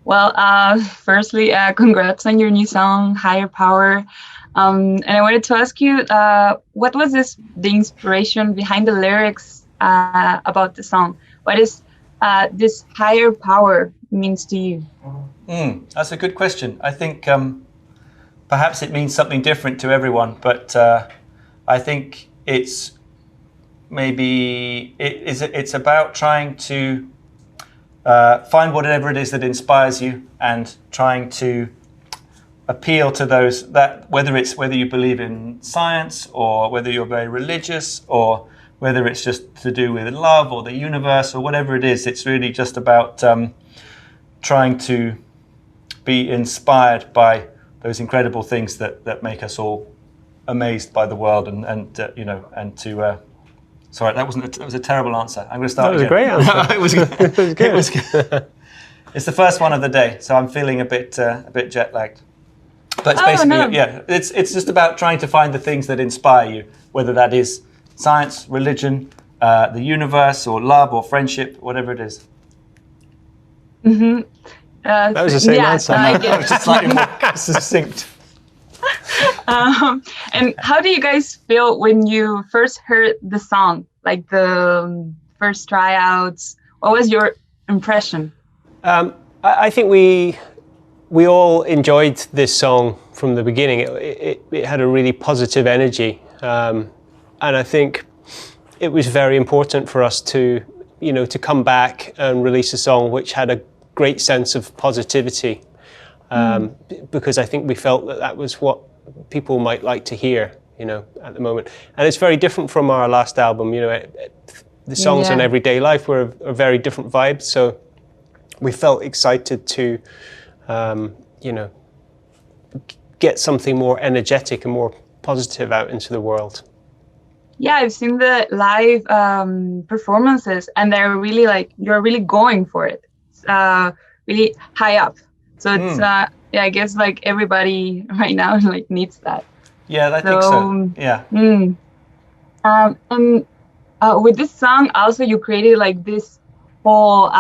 Well, firstly, congrats on your new song, Higher Power. And I wanted to ask you, what was the inspiration behind the lyrics about the song? What is this higher power means to you? That's a good question. I think perhaps it means something different to everyone, but I think it's it's about trying to find whatever it is that inspires you and trying to appeal to those that whether you believe in science or whether you're very religious or whether it's just to do with love or the universe or whatever it is. It's really just about trying to be inspired by those incredible things that make us all amazed by the world and to sorry, that was a terrible answer. I'm going to start again. That was a great answer. It was good. It was good. It's the first one of the day, so I'm feeling a bit jet lagged. But it's basically, yeah, it's just about trying to find the things that inspire you, whether that is science, religion, the universe, or love, or friendship, whatever it is. Mm-hmm. That was the same answer. That was just slightly more succinct. And how do you guys feel when you first heard the song, like the first tryouts? What was your impression? I think we all enjoyed this song from the beginning. It had a really positive energy, and I think it was very important for us to come back and release a song which had a great sense of positivity, because I think we felt that was what people might like to hear, at the moment. And it's very different from our last album. The songs in everyday life were a very different vibe. So we felt excited to, get something more energetic and more positive out into the world. Yeah, I've seen the live performances, and they're really you're really going for it. It's really high up. So it's I guess everybody right now needs that. Yeah, I think so. Yeah. And with this song, also you created this whole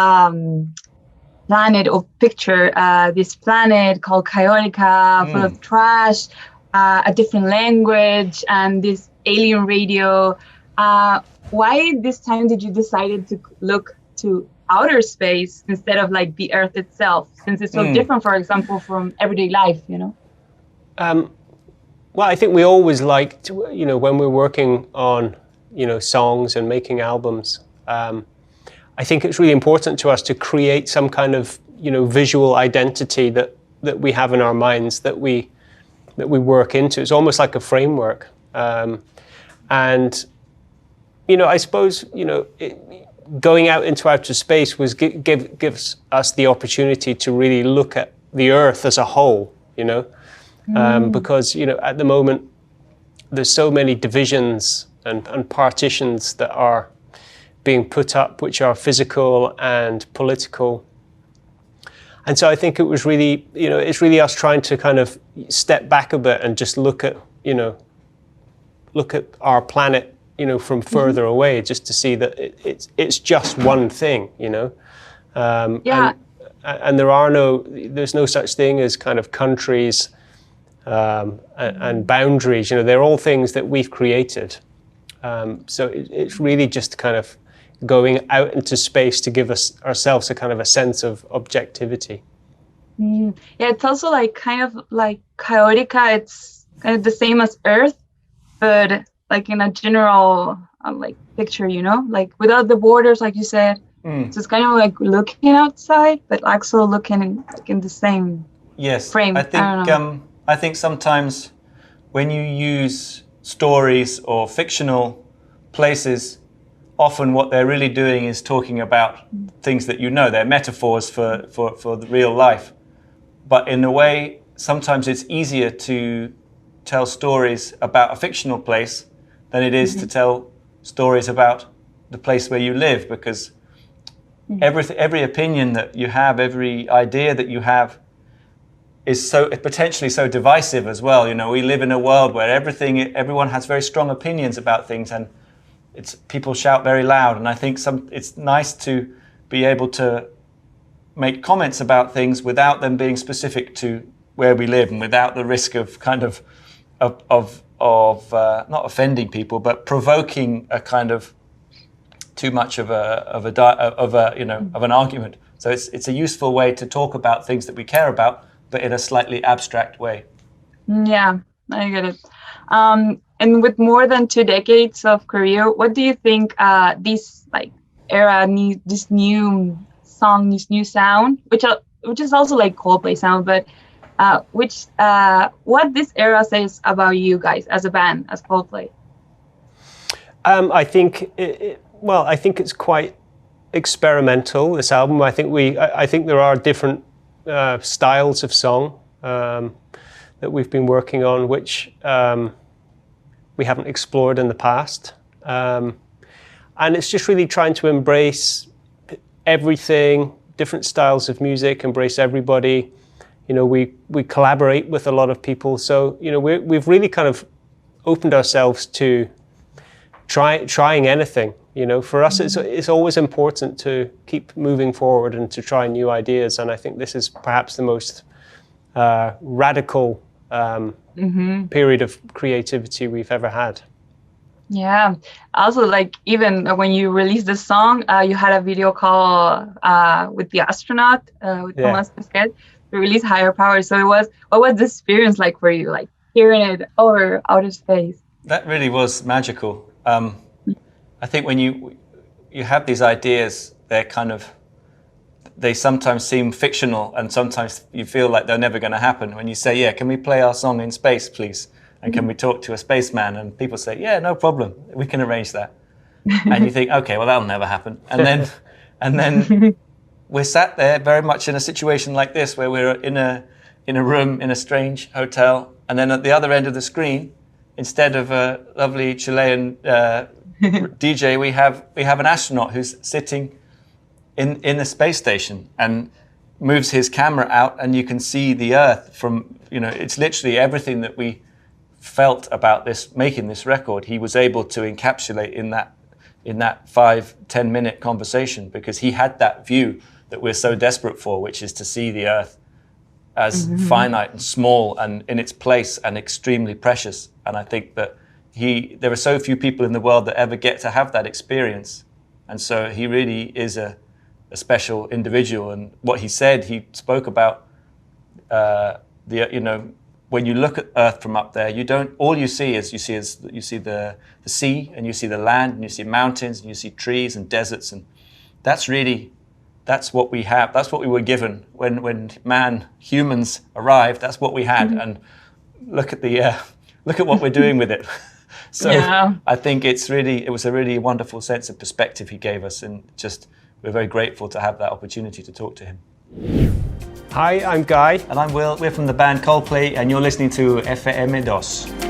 planet or picture. This planet called Chaotica, full of trash, a different language, and this alien radio. Why this time did you decide to look to outer space instead of the Earth itself, since it's so different, for example, from everyday life, Well, I think we always liked, when we're working on, songs and making albums, I think it's really important to us to create some kind of, visual identity that we have in our minds that we work into. It's almost like a framework. And, I suppose, going out into outer space gives us the opportunity to really look at the Earth as a whole, because, at the moment, there's so many divisions and partitions that are being put up, which are physical and political. And so I think it was really, it's really us trying to kind of step back a bit and just look at our planet, from further away, just to see that it's just one thing, and there's no such thing as kind of countries and boundaries. They're all things that we've created. So it's really just kind of going out into space to give ourselves a kind of a sense of objectivity. Yeah, it's also kind of like Chaotica. It's kind of the same as Earth, but in a general picture, without the borders, like you said. So it's kind of looking outside, but also looking in the same frame. I think sometimes when you use stories or fictional places, often what they're really doing is talking about things that they're metaphors for the real life. But in a way, sometimes it's easier to tell stories about a fictional place than it is to tell stories about the place where you live, because every opinion that you have, every idea that you have is potentially so divisive as well. We live in a world where everyone has very strong opinions about things, and people shout very loud. And I think it's nice to be able to make comments about things without them being specific to where we live, and without the risk of kind of not offending people, but provoking a kind of too much of an argument. So it's a useful way to talk about things that we care about, but in a slightly abstract way. Yeah, I get it. And with more than 2 decades of career, what do you think this like era this new song, this new sound, which is also like Coldplay sound, but what this era says about you guys as a band, as Coldplay? I think I think it's quite experimental, this album. I think there are different styles of song that we've been working on, which we haven't explored in the past. And it's just really trying to embrace everything, different styles of music, embrace everybody. You know, we collaborate with a lot of people. So, you know, we've really kind of opened ourselves to trying anything. You know, for us, it's always important to keep moving forward and to try new ideas. And I think this is perhaps the most radical period of creativity we've ever had. Yeah. Also, like, even when you released the song, you had a video call with the astronaut, with Thomas Pesquet, to release Higher Power. So what was the experience like for you, like hearing it over outer space? That really was magical. I think when you have these ideas, they sometimes seem fictional, and sometimes you feel like they're never going to happen. When you say, yeah, can we play our song in space, please? And can we talk to a spaceman? And people say, yeah, no problem, we can arrange that. And you think, okay, well, that'll never happen. And then we're sat there very much in a situation like this, where we're in a room in a strange hotel, and then at the other end of the screen, instead of a lovely Chilean DJ, we have an astronaut who's sitting in the space station and moves his camera out, and you can see the Earth from, you know, it's literally everything that we felt about making this record. He was able to encapsulate in that 5-10 minute conversation, because he had that view that we're so desperate for, which is to see the Earth as finite and small and in its place and extremely precious. And I think that there are so few people in the world that ever get to have that experience. And so he really is a special individual. And what he said, he spoke about when you look at Earth from up there, all you see is the sea, and you see the land, and you see mountains, and you see trees and deserts, and that's what we have. That's what we were given when humans arrived. That's what we had, and look at what we're doing with it. So yeah. I think it was a really wonderful sense of perspective he gave us, and we're very grateful to have that opportunity to talk to him. Hi, I'm Guy. And I'm Will. We're from the band Coldplay, and you're listening to FMDOS.